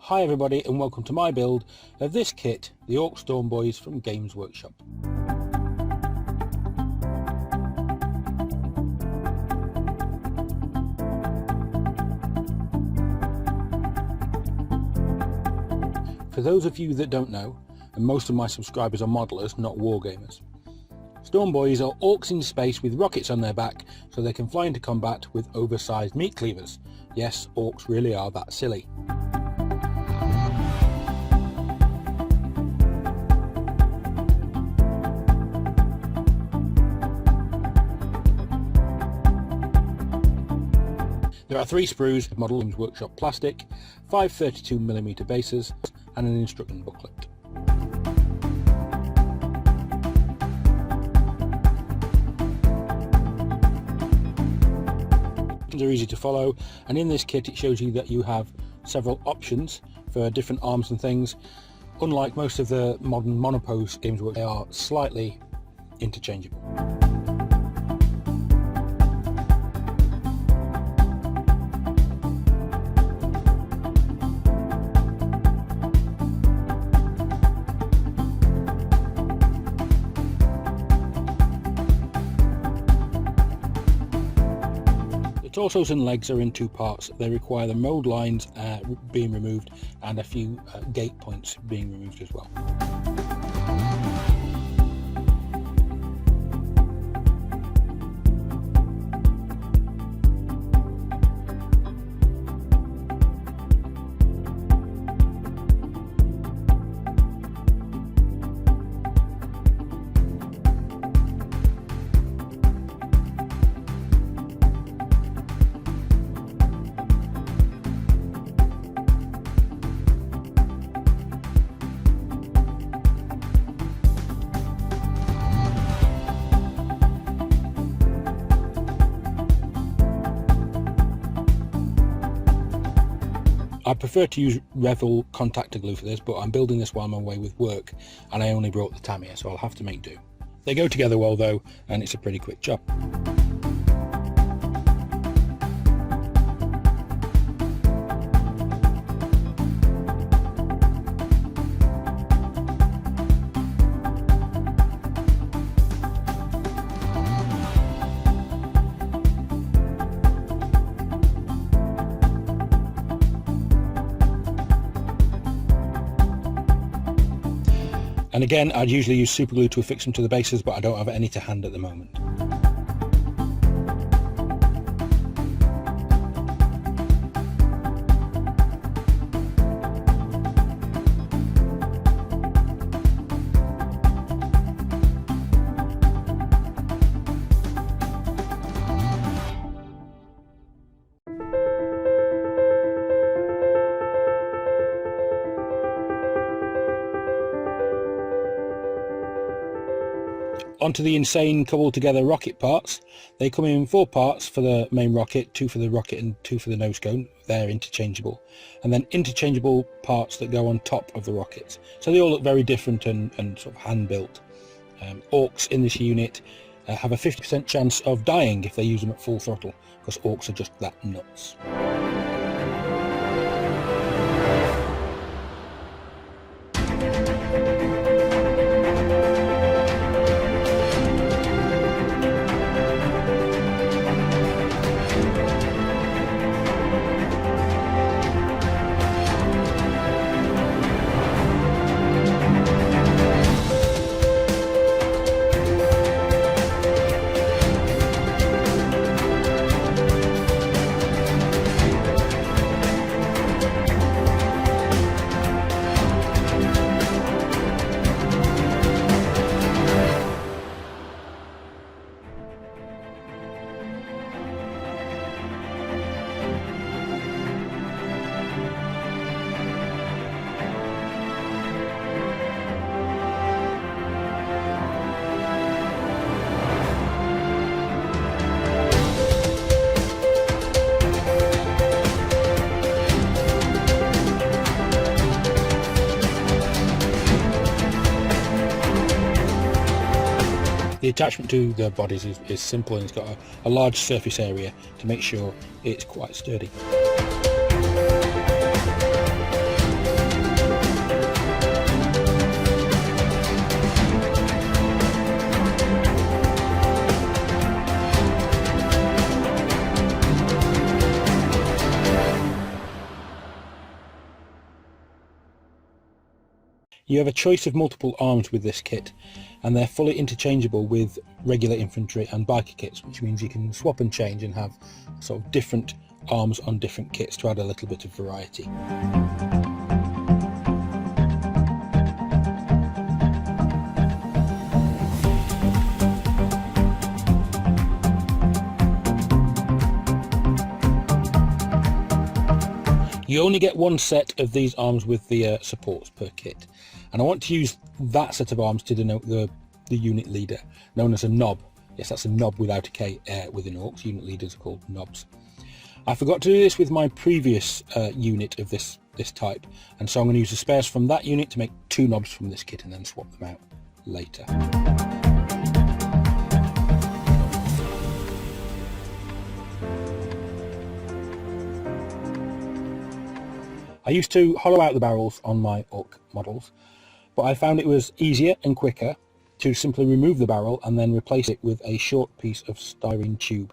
Hi everybody and welcome to my build of this kit, the Ork Stormboyz from Games Workshop. For those of you that don't know, and most of my subscribers are modelers, not wargamers, Stormboyz are orcs in space with rockets on their back so they can fly into combat with oversized meat cleavers. Yes, orcs really are that silly. There are 3 sprues of Model Games Workshop plastic, 5 32mm bases and an instruction booklet. Are easy to follow, and in this kit it shows you that you have several options for different arms and things. Unlike most of the modern monopose games, they are slightly interchangeable. The torsos and legs are in 2 parts. They require the mould lines being removed and a few gate points being removed as well. I prefer to use Revel contactor glue for this, but I'm building this while I'm away with work and I only brought the Tamiya, so I'll have to make do. They go together well though, and it's a pretty quick job. And again, I'd usually use super glue to affix them to the bases, but I don't have any to hand at the moment. Onto the insane cobbled together rocket parts. They come in 4 parts for the main rocket, 2 for the rocket and 2 for the nose cone. They're interchangeable. And then interchangeable parts that go on top of the rockets. So they all look very different and sort of hand built. Orcs in this unit have a 50% chance of dying if they use them at full throttle, because orcs are just that nuts. The attachment to the bodies is simple, and it's got a large surface area to make sure it's quite sturdy. You have a choice of multiple arms with this kit, and they're fully interchangeable with regular infantry and biker kits, which means you can swap and change and have sort of different arms on different kits to add a little bit of variety. You only get one set of these arms with the supports per kit, and I want to use that set of arms to denote the unit leader, known as a knob. Yes, that's a knob without a K within Orcs. Unit leaders are called knobs. I forgot to do this with my previous unit of this type, and so I'm going to use the spares from that unit to make 2 knobs from this kit and then swap them out later. I used to hollow out the barrels on my Orc models, but I found it was easier and quicker to simply remove the barrel and then replace it with a short piece of styrene tube.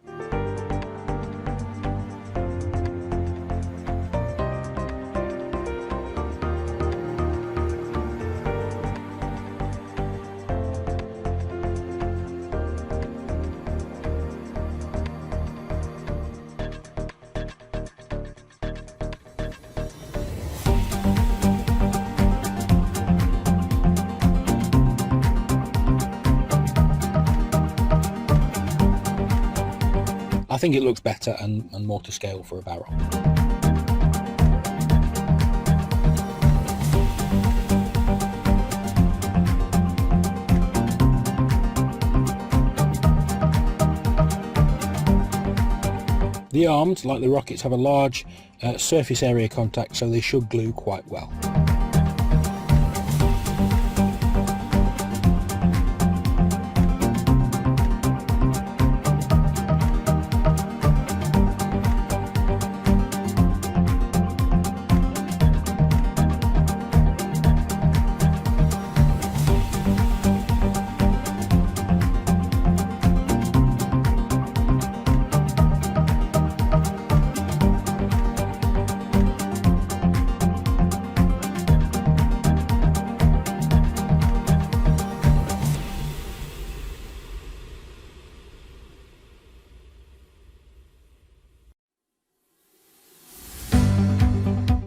I think it looks better and more to scale for a barrel. The arms, like the rockets, have a large surface area contact, so they should glue quite well.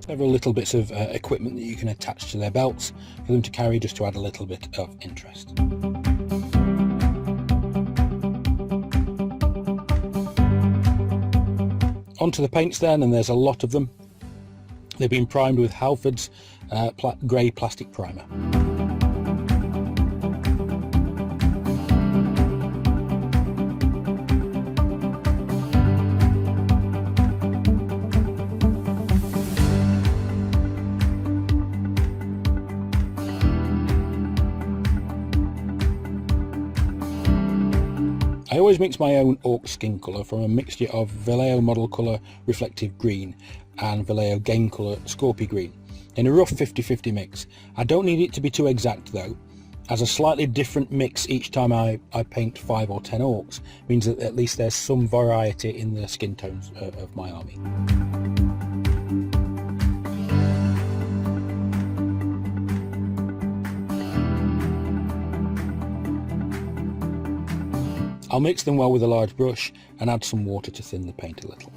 Several little bits of equipment that you can attach to their belts for them to carry, just to add a little bit of interest. Onto the paints then, and there's a lot of them. They've been primed with Halford's grey plastic primer. I always mix my own Orc skin colour from a mixture of Vallejo Model Colour Reflective Green and Vallejo Game Colour Scorpy Green in a rough 50-50 mix. I don't need it to be too exact though, as a slightly different mix each time I paint 5 or 10 Orcs means that at least there's some variety in the skin tones of my army. I'll mix them well with a large brush and add some water to thin the paint a little.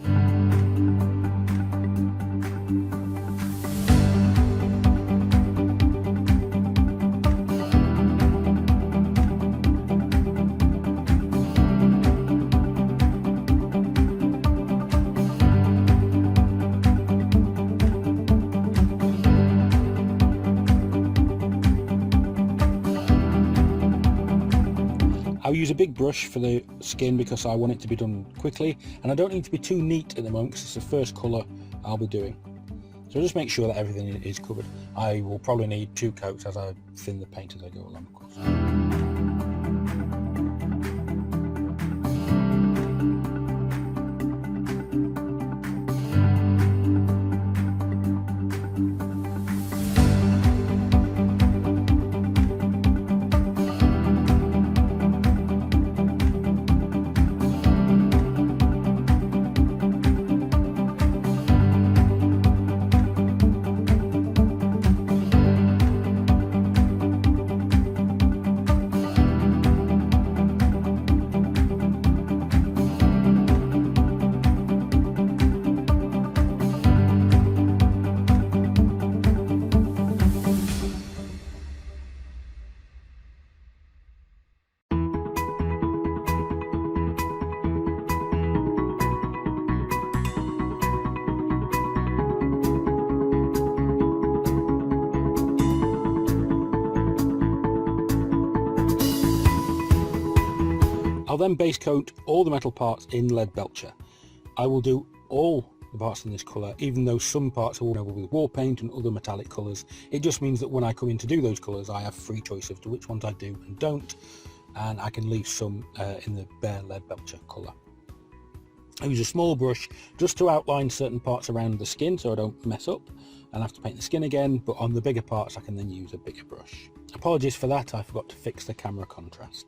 I'll use a big brush for the skin because I want it to be done quickly, and I don't need to be too neat at the moment because it's the first colour I'll be doing. So just make sure that everything is covered. I will probably need 2 coats as I thin the paint as I go along, of course. I'll then base coat all the metal parts in lead belcher. I will do all the parts in this colour, even though some parts are all over with war paint and other metallic colours. It just means that when I come in to do those colours, I have free choice as to which ones I do and don't, and I can leave some in the bare lead belcher colour. I use a small brush just to outline certain parts around the skin so I don't mess up and have to paint the skin again, but on the bigger parts I can then use a bigger brush. Apologies for that, I forgot to fix the camera contrast.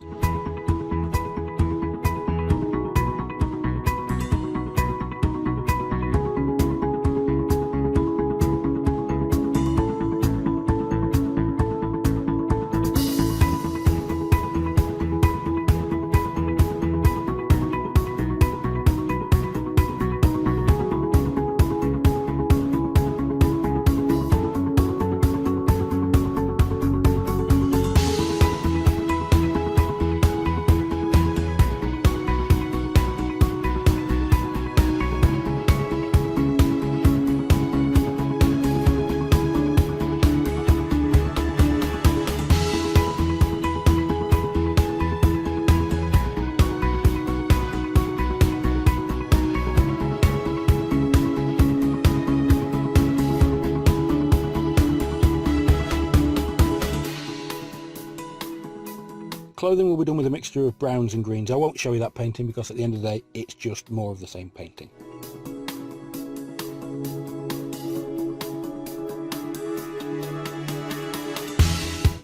Clothing will be done with a mixture of browns and greens. I won't show you that painting because at the end of the day it's just more of the same painting.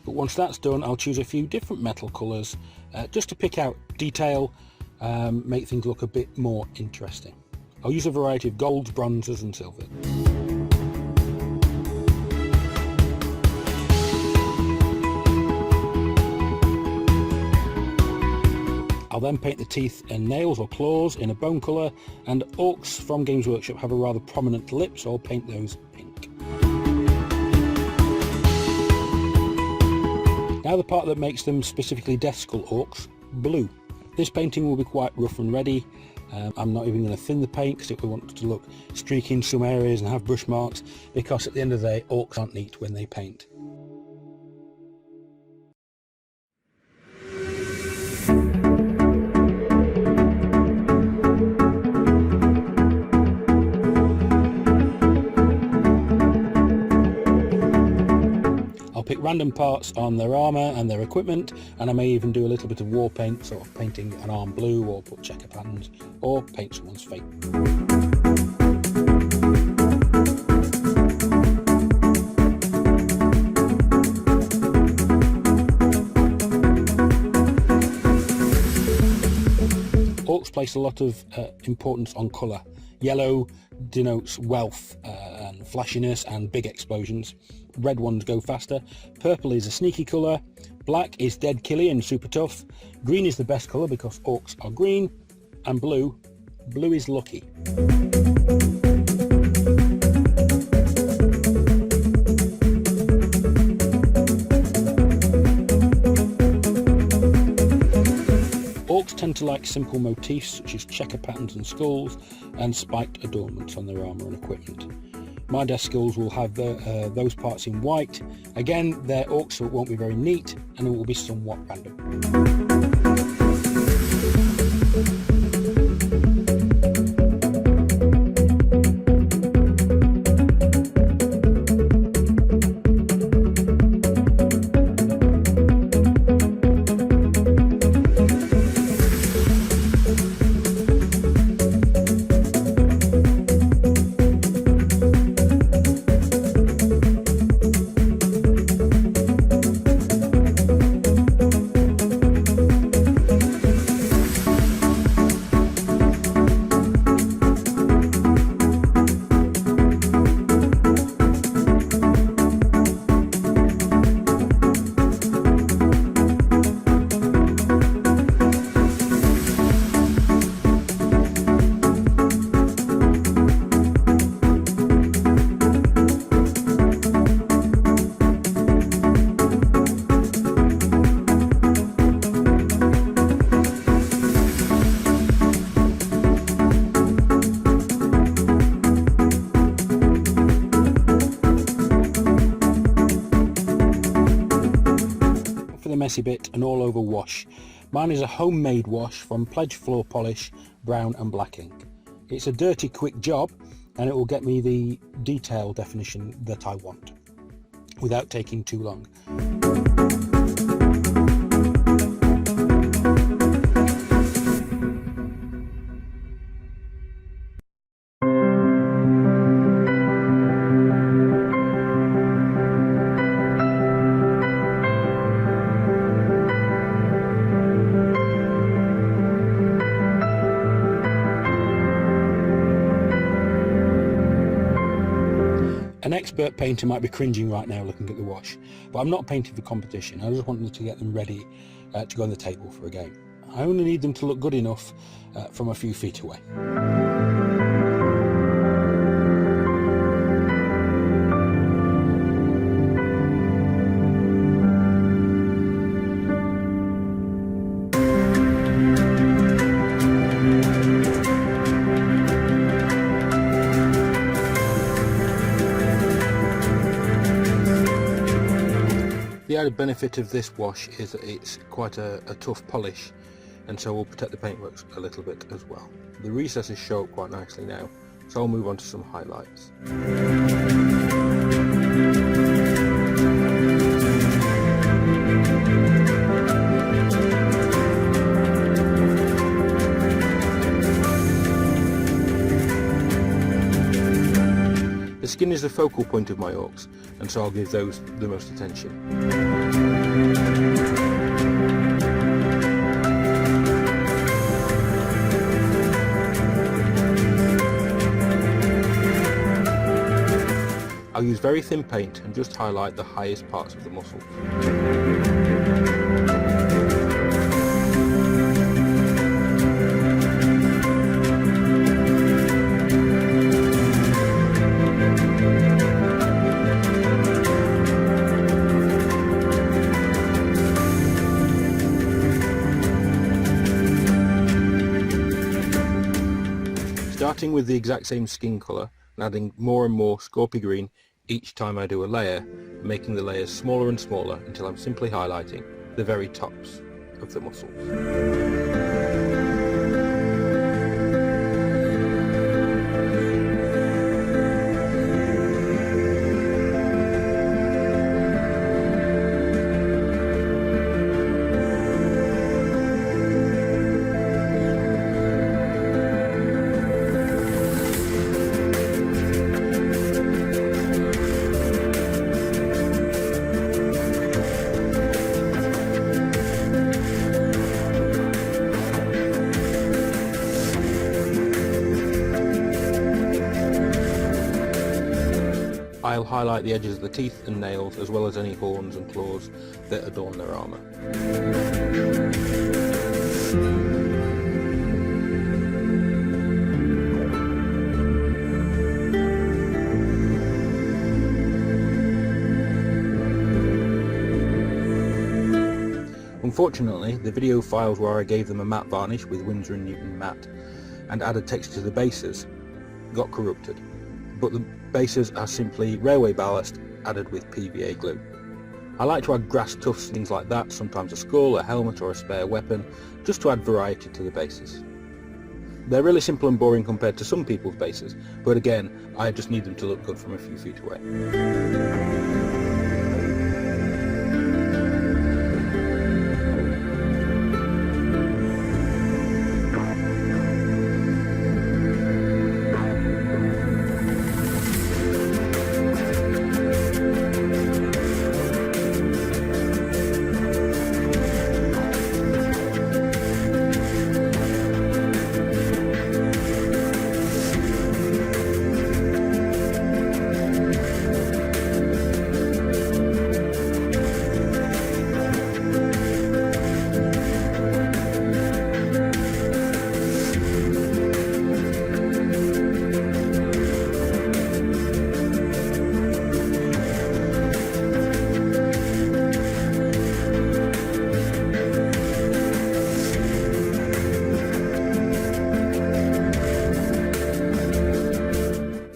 But once that's done, I'll choose a few different metal colours just to pick out detail, make things look a bit more interesting. I'll use a variety of golds, bronzes and silvers. I'll then paint the teeth and nails or claws in a bone colour, and orcs from Games Workshop have a rather prominent lip, so I'll paint those pink. Now the part that makes them specifically Deathskull Orks, blue. This painting will be quite rough and ready. I'm not even going to thin the paint because we want it to look streaky in some areas and have brush marks, because at the end of the day orcs aren't neat when they paint. Pick random parts on their armour and their equipment, and I may even do a little bit of war paint, sort of painting an arm blue or put checker patterns or paint someone's face. Orcs place a lot of importance on colour. Yellow denotes wealth and flashiness and big explosions. Red ones go faster. Purple is a sneaky colour. Black is dead killy and super tough. Green is the best colour because orcs are green. And blue is lucky. Orcs tend to like simple motifs such as checker patterns and skulls and spiked adornments on their armour and equipment. My Deathskulls will have those parts in white. Again, they're orcs, so it won't be very neat and it will be somewhat random. Messy bit, an all over wash. Mine is a homemade wash from Pledge Floor Polish, brown and black ink. It's a dirty quick job and it will get me the detail definition that I want without taking too long. An expert painter might be cringing right now looking at the wash, but I'm not painting for competition. I just want to get them ready to go on the table for a game. I only need them to look good enough from a few feet away. The added benefit of this wash is that it's quite a tough polish, and so will protect the paintworks a little bit as well. The recesses show up quite nicely now, so I'll move on to some highlights. The skin is the focal point of my orcs, and so I'll give those the most attention. I'll use very thin paint and just highlight the highest parts of the muscles. Starting with the exact same skin colour and adding more and more Scorpy Green each time I do a layer, making the layers smaller and smaller until I'm simply highlighting the very tops of the muscles. I'll highlight the edges of the teeth and nails, as well as any horns and claws that adorn their armour. Unfortunately, the video files where I gave them a matte varnish with Winsor & Newton matte and added texture to the bases got corrupted, but the bases are simply railway ballast added with PVA glue. I like to add grass tufts, things like that, sometimes a skull, a helmet or a spare weapon, just to add variety to the bases. They're really simple and boring compared to some people's bases, but again, I just need them to look good from a few feet away.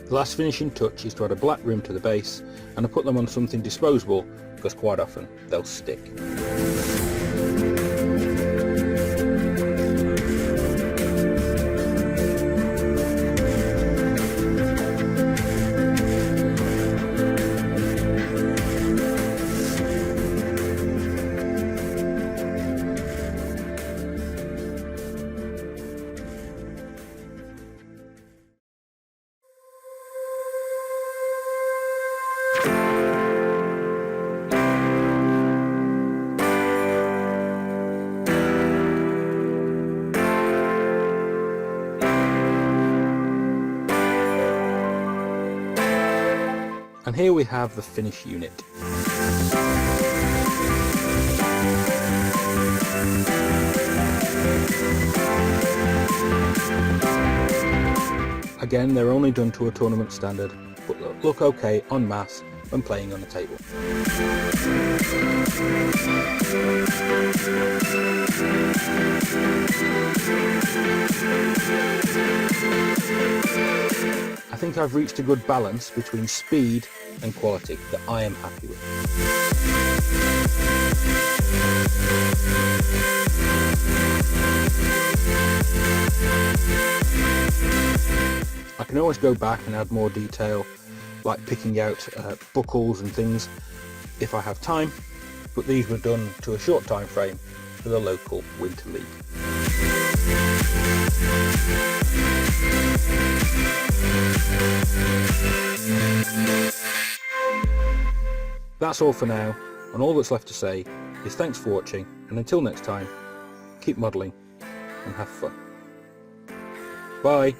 The last finishing touch is to add a black rim to the base, and I put them on something disposable because quite often they'll stick. And here we have the finished unit. Again, they're only done to a tournament standard, but look okay en masse when playing on the table. I think I've reached a good balance between speed and quality that I am happy with. I can always go back and add more detail, like picking out buckles and things if I have time, but these were done to a short time frame for the local Winter League. That's all for now, and all that's left to say is thanks for watching, and until next time, keep modelling and have fun. Bye!